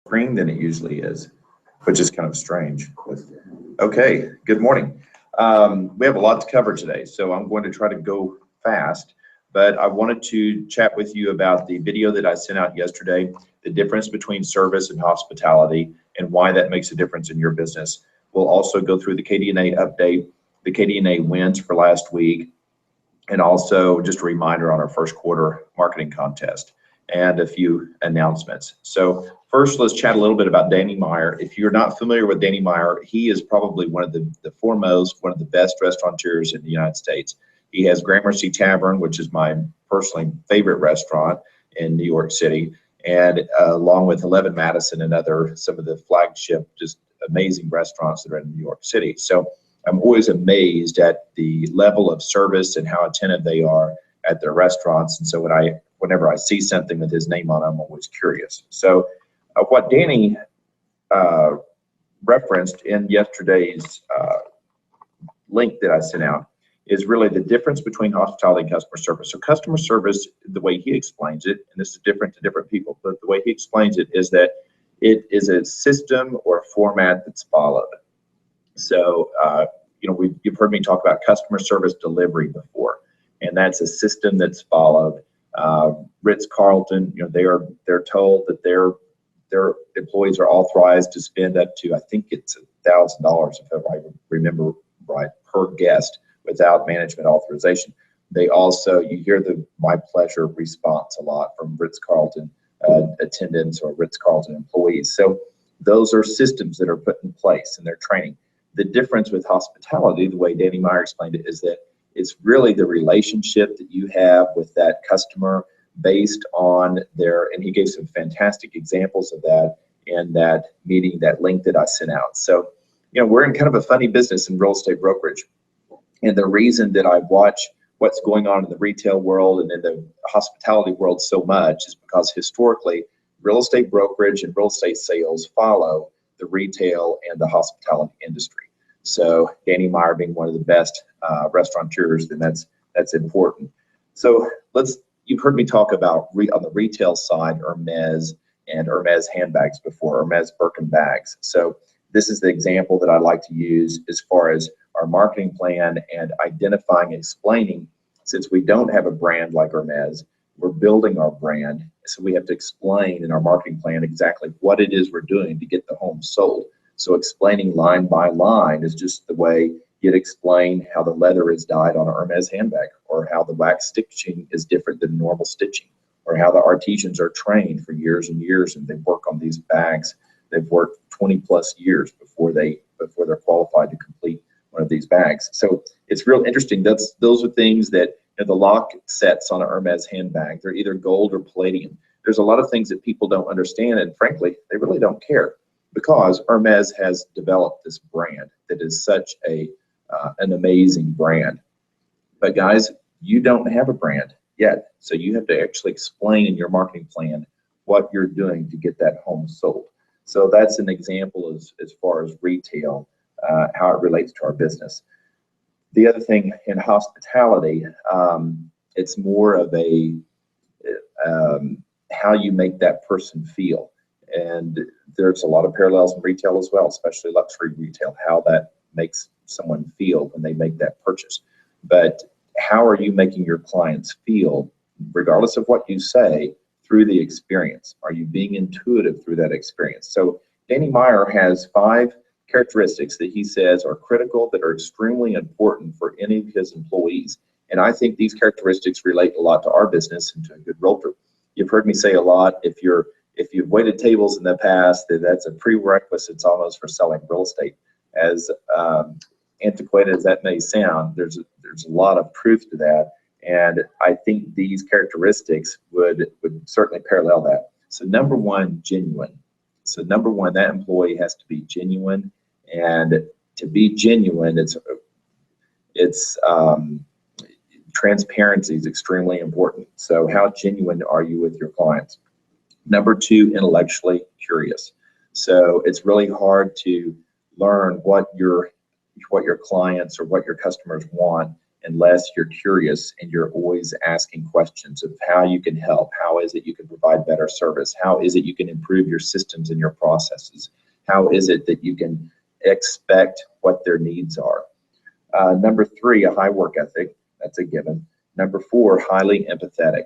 Screen than it usually is, which is kind of strange. Okay, good morning. We have a lot to cover today, so I'm going to try to go fast, but I wanted to chat with you about the video that I sent out yesterday, the difference between service and hospitality, and why that makes a difference in your business. We'll also go through the KDNA update, the KDNA wins for last week, and also just a reminder on our first quarter marketing contest and a few announcements. So first, let's chat a little bit about Danny Meyer. If you're not familiar with Danny Meyer, he is probably one of the foremost, one of the best restaurateurs in the United States. He has Gramercy Tavern, which is my personally favorite restaurant in New York City, and along with 11 Madison and some of the flagship, just amazing restaurants that are in New York City. So I'm always amazed at the level of service and how attentive they are at their restaurants. And so whenever I see something with his name on it, I'm always curious. So what Danny referenced in yesterday's link that I sent out is really the difference between hospitality and customer service. So customer service, the way he explains it, and this is different to different people, but the way he explains it is that it is a system or a format that's followed. So, you've heard me talk about customer service delivery before, and that's a system that's followed. Ritz-Carlton, they're told that their employees are authorized to spend up to, I think it's $1,000, if I remember right, per guest without management authorization. They also, you hear the "my pleasure" response a lot from Ritz-Carlton attendants or Ritz-Carlton employees. So those are systems that are put in place in their training. The difference with hospitality, the way Danny Meyer explained it, is that it's really the relationship that you have with that customer based on and he gave some fantastic examples of that in that meeting, that link that I sent out. So, we're in kind of a funny business in real estate brokerage. And the reason that I watch what's going on in the retail world and in the hospitality world so much is because historically, real estate brokerage and real estate sales follow the retail and the hospitality industry. So Danny Meyer being one of the best restaurateurs, then that's important. So you've heard me talk about on the retail side, Hermes and Hermes handbags before, Hermes Birkin bags. So this is the example that I like to use as far as our marketing plan and identifying and explaining. Since we don't have a brand like Hermes, we're building our brand. So we have to explain in our marketing plan exactly what it is we're doing to get the home sold. So explaining line by line is just the way you'd explain how the leather is dyed on a Hermes handbag, or how the wax stitching is different than normal stitching, or how the artisans are trained for years and years and they work on these bags. They've worked 20 plus years before they're qualified to complete one of these bags. So it's real interesting. Those are things that the lock sets on a Hermes handbag, they're either gold or palladium. There's a lot of things that people don't understand, and frankly, they really don't care, because Hermes has developed this brand that is such an amazing brand. But guys, you don't have a brand yet, so you have to actually explain in your marketing plan what you're doing to get that home sold. So that's an example as far as retail, how it relates to our business. The other thing in hospitality, it's more of how you make that person feel. And there's a lot of parallels in retail as well, especially luxury retail, how that makes someone feel when they make that purchase. But how are you making your clients feel, regardless of what you say, through the experience? Are you being intuitive through that experience? So Danny Meyer has 5 characteristics that he says are critical, that are extremely important for any of his employees. And I think these characteristics relate a lot to our business and to a good realtor. You've heard me say a lot, if you've waited tables in the past, that's a prerequisite almost for selling real estate. As antiquated as that may sound, there's a lot of truth to that. And I think these characteristics would certainly parallel that. So number one, genuine. So number one, that employee has to be genuine. And to be genuine, it's transparency is extremely important. So how genuine are you with your clients? Number 2, intellectually curious. So it's really hard to learn what your clients or what your customers want unless you're curious and you're always asking questions of how you can help. How is it you can provide better service? How is it you can improve your systems and your processes? How is it that you can expect what their needs are? Number 3, a high work ethic. That's a given. Number 4, highly empathetic.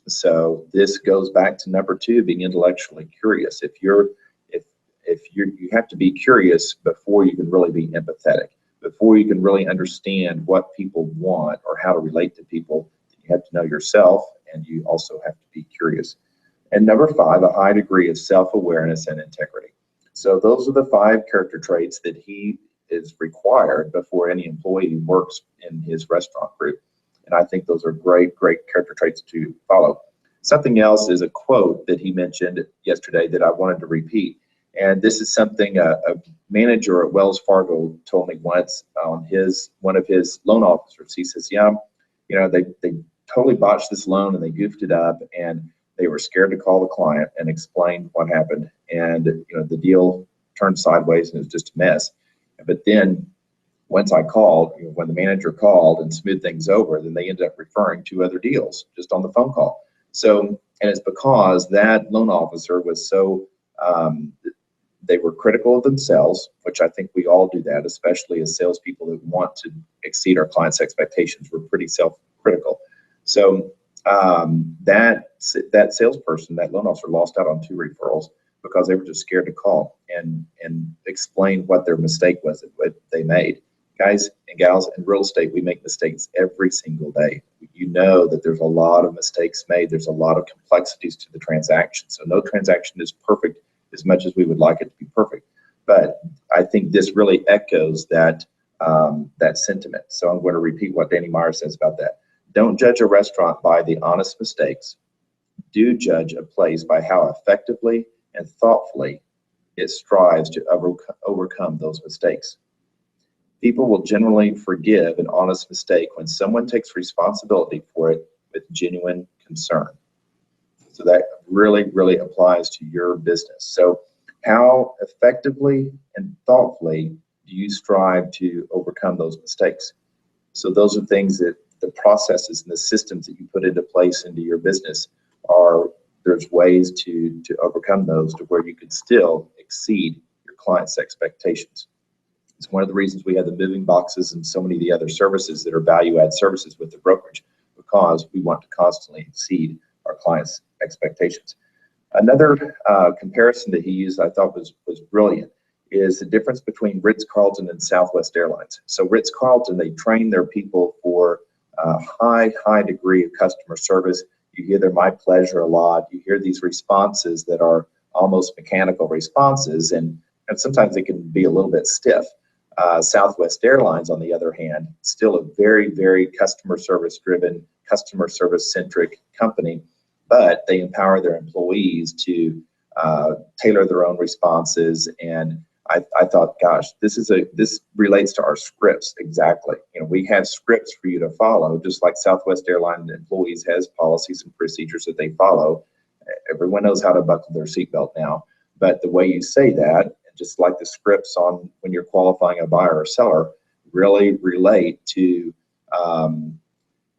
So this goes back to number 2, being intellectually curious. You have to be curious before you can really be empathetic. Before you can really understand what people want or how to relate to people, you have to know yourself, and you also have to be curious. And number 5, a high degree of self-awareness and integrity. So those are the 5 character traits that he is required before any employee works in his restaurant group. And I think those are great character traits to follow. Something else is a quote that he mentioned yesterday that I wanted to repeat. And this is something a manager at Wells Fargo told me once on one of his loan officers. He says, yeah, they totally botched this loan and they goofed it up, and they were scared to call the client and explain what happened. And the deal turned sideways and it was just a mess. But then once I called, when the manager called and smoothed things over, then they ended up referring 2 other deals just on the phone call. So, and it's because that loan officer was so, they were critical of themselves, which I think we all do that, especially as salespeople that want to exceed our clients' expectations. We're pretty self-critical. So that salesperson, that loan officer, lost out on 2 referrals because they were just scared to call and explain what their mistake was, what they made. Guys and gals, in real estate, we make mistakes every single day. You know that there's a lot of mistakes made. There's a lot of complexities to the transaction. So no transaction is perfect as much as we would like it to be perfect. But I think this really echoes that sentiment. So I'm going to repeat what Danny Meyer says about that. Don't judge a restaurant by the honest mistakes. Do judge a place by how effectively and thoughtfully it strives to overcome those mistakes. People will generally forgive an honest mistake when someone takes responsibility for it with genuine concern. So that really applies to your business. So how effectively and thoughtfully do you strive to overcome those mistakes? So those are things that the processes and the systems that you put into place into your business there's ways to overcome those to where you can still exceed your clients' expectations. It's one of the reasons we have the moving boxes and so many of the other services that are value-add services with the brokerage, because we want to constantly exceed our clients' expectations. Another comparison that he used I thought was brilliant is the difference between Ritz-Carlton and Southwest Airlines. So Ritz-Carlton, they train their people for a high degree of customer service. You hear their my pleasure a lot. You hear these responses that are almost mechanical responses, and sometimes they can be a little bit stiff. Southwest Airlines, on the other hand, still a very customer service driven, customer service centric company, but they empower their employees to tailor their own responses. And I thought, gosh, this relates to our scripts exactly. We have scripts for you to follow, just like Southwest Airlines employees has policies and procedures that they follow. Everyone knows how to buckle their seatbelt now, but the way you say that, just like the scripts on when you're qualifying a buyer or seller, really relate to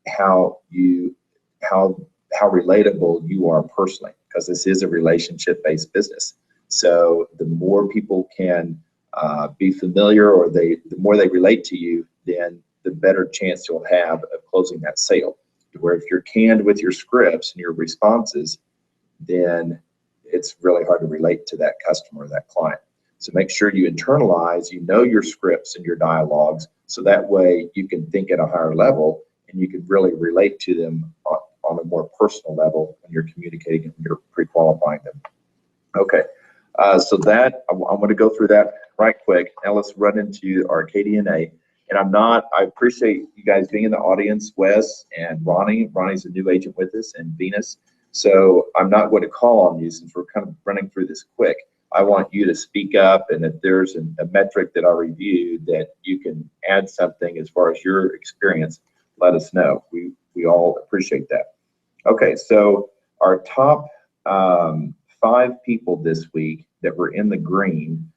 how relatable you are personally, because this is a relationship-based business. So the more people can be familiar, or the more they relate to you, then the better chance you'll have of closing that sale. Where if you're canned with your scripts and your responses, then it's really hard to relate to that customer or that client. So make sure you internalize, your scripts and your dialogues, so that way you can think at a higher level and you can really relate to them on a more personal level when you're communicating and you're pre-qualifying them. Okay, so that I'm going to go through that right quick. Now let's run into our KDNA. And I appreciate you guys being in the audience, Wes and Ronnie. Ronnie's a new agent with us, and Venus. So I'm not going to call on you since we're kind of running through this quick. I want you to speak up, and if there's a metric that I reviewed that you can add something as far as your experience, let us know. We all appreciate that. Okay, so our top 5 people this week that were in the green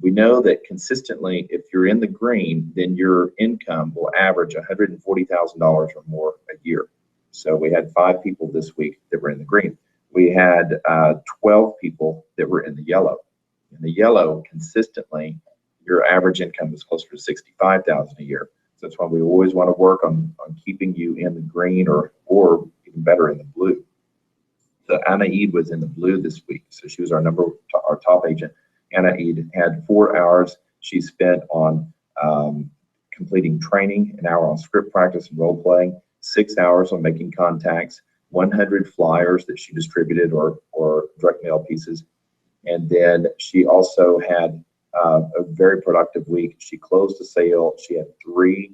We know that consistently, if you're in the green, then your income will average $140,000 or more a year. So we had 5 people this week that were in the green. We had 12 people that were in the yellow. In the yellow, consistently, your average income is closer to $65,000 a year. So that's why we always want to work on keeping you in the green or even better in the blue. So Anna Eid was in the blue this week. So she was our top agent. Anna Eid had 4 hours she spent on completing training, an hour on script practice and role playing, 6 hours on making contacts, 100 flyers that she distributed or direct mail pieces. And then she also had a very productive week. She closed a sale. She had 3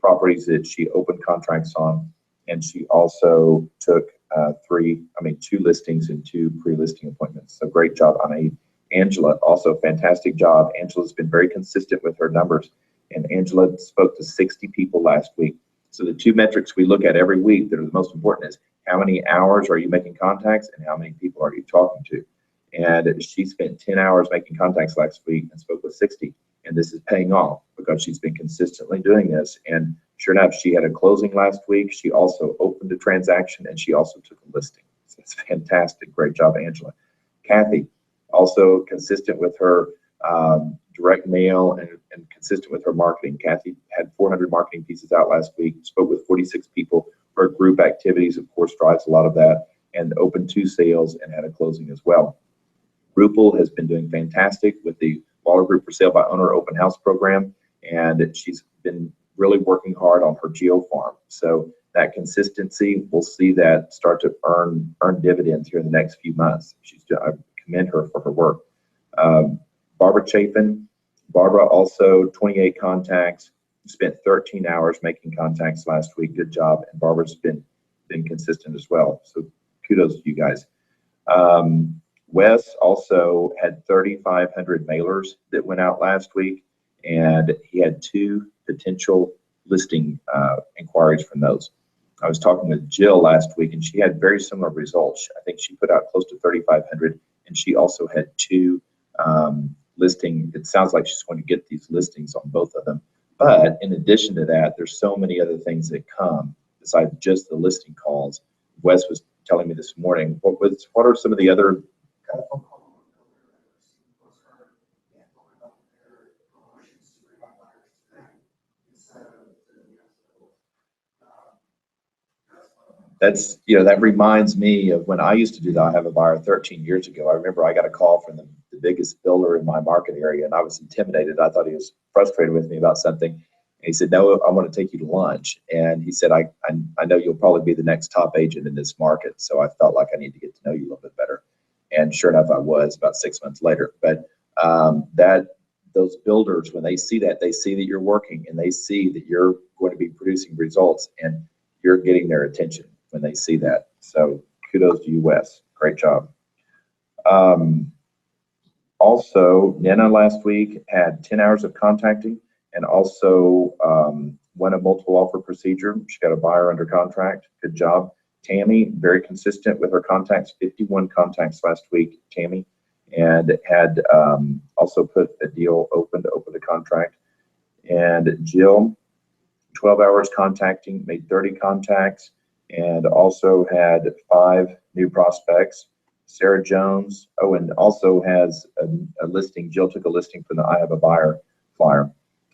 properties that she opened contracts on. And she also took 2 listings and 2 pre-listing appointments. So great job, Anna Eid. Angela, also fantastic job. Angela's been very consistent with her numbers. And Angela spoke to 60 people last week. So the 2 metrics we look at every week that are the most important is how many hours are you making contacts and how many people are you talking to? And she spent 10 hours making contacts last week and spoke with 60. And this is paying off because she's been consistently doing this. And sure enough, she had a closing last week. She also opened a transaction and she also took a listing. So it's fantastic. Great job, Angela. Kathy, also consistent with her direct mail and consistent with her marketing. Kathy had 400 marketing pieces out last week, spoke with 46 people. Her group activities, of course, drives a lot of that, and opened 2 sales and had a closing as well. Rupal has been doing fantastic with the Waller Group for Sale by Owner Open House program, and she's been really working hard on her geo farm. So that consistency, we'll see that start to earn dividends here in the next few months. I commend her for her work. Barbara Chapin, Barbara also 28 contacts, spent 13 hours making contacts last week. Good job, and Barbara's been consistent as well. So kudos to you guys. Wes also had 3,500 mailers that went out last week, and he had 2 potential listing inquiries from those. I was talking with Jill last week, and she had very similar results. I think she put out close to 3,500, and she also had 2 listing. It sounds like she's going to get these listings on both of them. But in addition to that, there's so many other things that come besides just the listing calls. Wes was telling me this morning, what are some of the other that reminds me of when I used to do that. I have a buyer 13 years ago. I remember I got a call from the biggest builder in my market area, and I was intimidated. I thought he was frustrated with me about something. And he said, "No, I want to take you to lunch." And he said, I know you'll probably be the next top agent in this market. So I felt like I need to get to know you a little bit better. And sure enough, I was about 6 months later. But those builders, when they see that you're working, and they see that you're going to be producing results, and you're getting their attention when they see that. So kudos to you, Wes. Great job. Also, Nina last week had 10 hours of contacting, and also won a multiple offer procedure. She got a buyer under contract. Good job. Tammy, very consistent with her contacts, 51 contacts last week, Tammy, and had also put a deal open to open a contract. And Jill, 12 hours contacting, made 30 contacts, and also had 5 new prospects. Sarah Jones, and also has a listing. Jill took a listing from the I Have a Buyer flyer.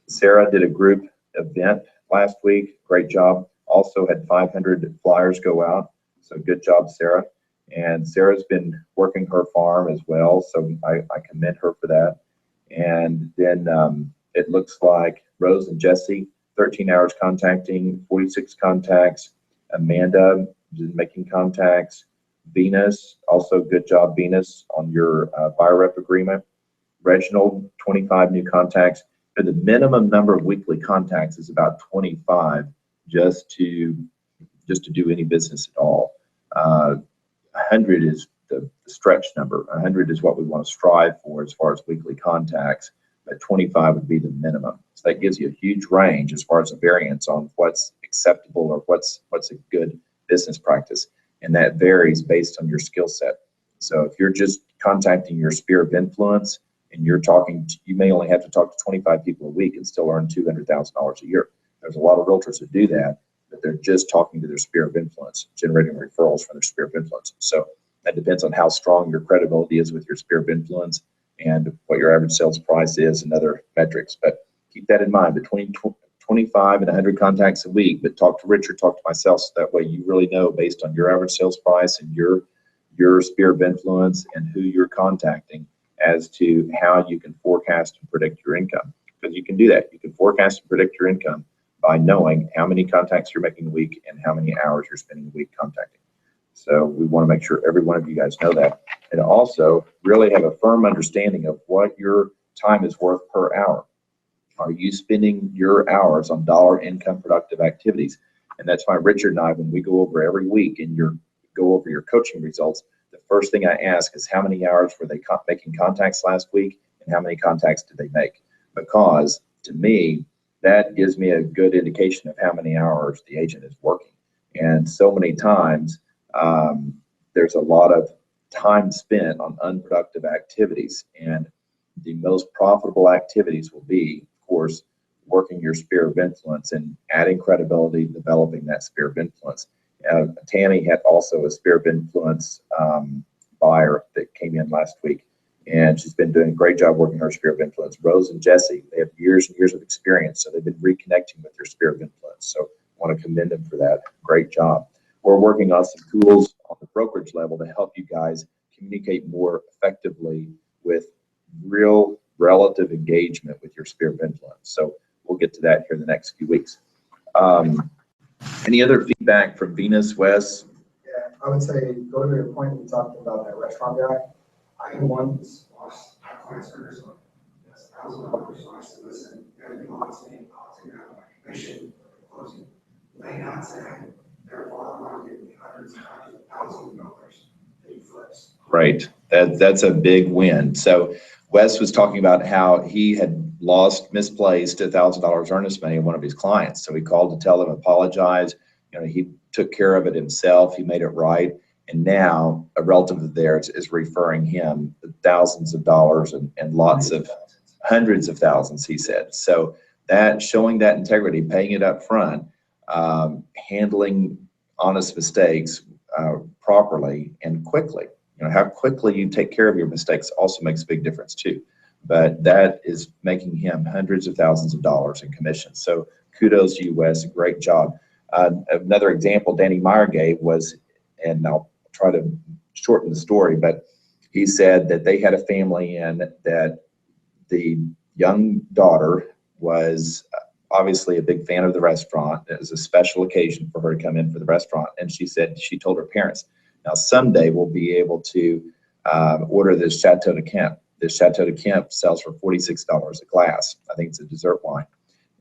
Sarah did a group event last week. Great job. Also had 500 flyers go out. So good job, Sarah. And Sarah's been working her farm as well. So I commend her for that. And then it looks like Rose and Jesse, 13 hours contacting, 46 contacts. Amanda is making contacts. Venus, also good job, Venus, on your buyer rep agreement. Reginald, 25 new contacts. But the minimum number of weekly contacts is about 25 just to do any business at all. 100 is the stretch number. 100 is what we want to strive for as far as weekly contacts, but 25 would be the minimum. So that gives you a huge range as far as a variance on what's acceptable or what's a good business practice. And that varies based on your skill set. So if you're just contacting your sphere of influence, and you may only have to talk to 25 people a week and still earn $200,000 a year. There's a lot of realtors that do that, but they're just talking to their sphere of influence, generating referrals from their sphere of influence. So that depends on how strong your credibility is with your sphere of influence and what your average sales price is and other metrics. But keep that in mind, between 25 and 100 contacts a week, but talk to Richard, talk to myself, so that way you really know based on your average sales price and your sphere of influence and who you're contacting as to how you can forecast and predict your income. Because you can do that. You can forecast and predict your income by knowing how many contacts you're making a week and how many hours you're spending a week contacting. So we want to make sure every one of you guys know that. And also really have a firm understanding of what your time is worth per hour. Are you spending your hours on dollar income productive activities? And that's why Richard and I, when we go over every week and go over your coaching results, the first thing I ask is how many hours were they making contacts last week and how many contacts did they make? Because to me, that gives me a good indication of how many hours the agent is working. And so many times, there's a lot of time spent on unproductive activities, and the most profitable activities will be, of course, working your sphere of influence and adding credibility, developing that sphere of influence. Tammy had also a sphere of influence buyer that came in last week, and she's been doing a great job working her sphere of influence. Rose and Jesse, they have years and years of experience, so they've been reconnecting with their sphere of influence. So I want to commend them for that. Great job. We're working on some tools on the brokerage level to help you guys communicate more effectively with real relative engagement with your sphere of influence. So we'll get to that here in the next few weeks. Any other feedback from Venus, Wes? Yeah, I would say go to your point when you talked about that restaurant guy. I once lost clients for this one. Yes, $1,000 lost to listen. Everything lost me. Commission, closing. May not say, therefore, I'm going to give me hundreds and hundreds of thousands of dollars. Big flips. Right. That's a big win. So Wes was talking about how he had misplaced $1,000 earnest money in one of his clients. So he called to tell them, apologize. He took care of it himself. He made it right. And now a relative of theirs is referring him thousands of dollars and lots of hundreds of thousands, he said. So that showing that integrity, paying it up front, handling honest mistakes properly and quickly. How quickly you take care of your mistakes also makes a big difference too. But that is making him hundreds of thousands of dollars in commissions. So kudos to you, Wes. Great job. Another example Danny Meyer gave was, and I'll try to shorten the story, but he said that they had a family in that the young daughter was obviously a big fan of the restaurant. It was a special occasion for her to come in for the restaurant. And she said, she told her parents, now someday we'll be able to order this Chateau de Kemp. This Chateau de Kemp sells for $46 a glass. I think it's a dessert wine.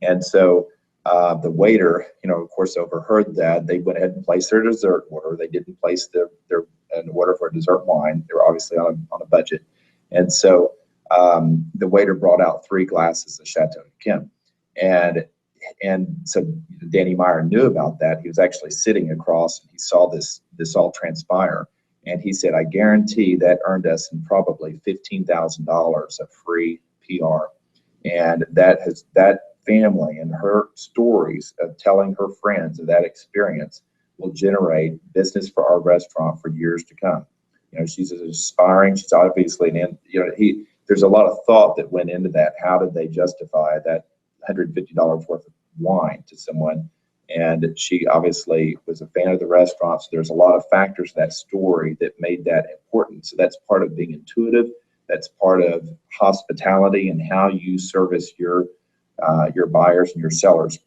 And so the waiter, of course, overheard that. They went ahead and placed their dessert order. They didn't place an order for a dessert wine. They were obviously on a budget. And so the waiter brought out 3 glasses of Chateau de Kemp. And so Danny Meyer knew about that. He was actually sitting across and he saw this all transpire. And he said, I guarantee that earned us probably $15,000 of free PR. And that family and her stories of telling her friends of that experience will generate business for our restaurant for years to come. She's aspiring, she's obviously, there's a lot of thought that went into that. How did they justify that $150 worth of wine to someone? And she obviously was a fan of the restaurant. So there's a lot of factors to that story that made that important. So that's part of being intuitive. That's part of hospitality and how you service your buyers and your sellers.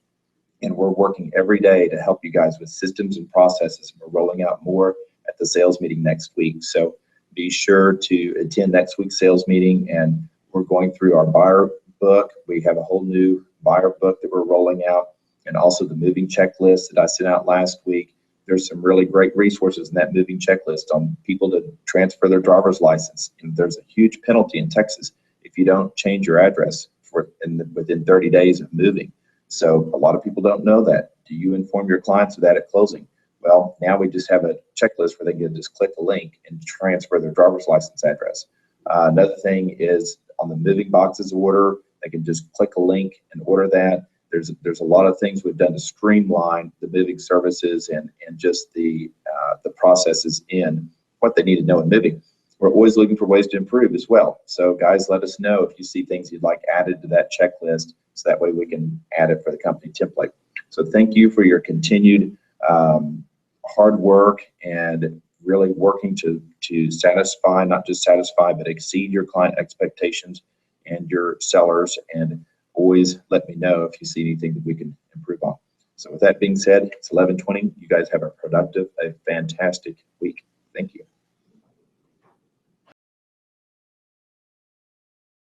And we're working every day to help you guys with systems and processes. We're rolling out more at the sales meeting next week. So be sure to attend next week's sales meeting. And we're going through our buyer book. We have a whole new buyer book that we're rolling out, and also the moving checklist that I sent out last week. There's some really great resources in that moving checklist on people to transfer their driver's license. And there's a huge penalty in Texas if you don't change your address within 30 days of moving. So a lot of people don't know that. Do you inform your clients of that at closing? Well, now we just have a checklist where they can just click a link and transfer their driver's license address. Another thing is on the moving boxes order. They can just click a link and order that. There's a lot of things we've done to streamline the moving services and just the processes in what they need to know in moving. We're always looking for ways to improve as well. So guys, let us know if you see things you'd like added to that checklist, so that way we can add it for the company template. So thank you for your continued hard work and really working to satisfy, not just satisfy, but exceed your client expectations and your sellers. And always let me know if you see anything that we can improve on. So with that being said, it's 11:20. You guys have a fantastic week. Thank you.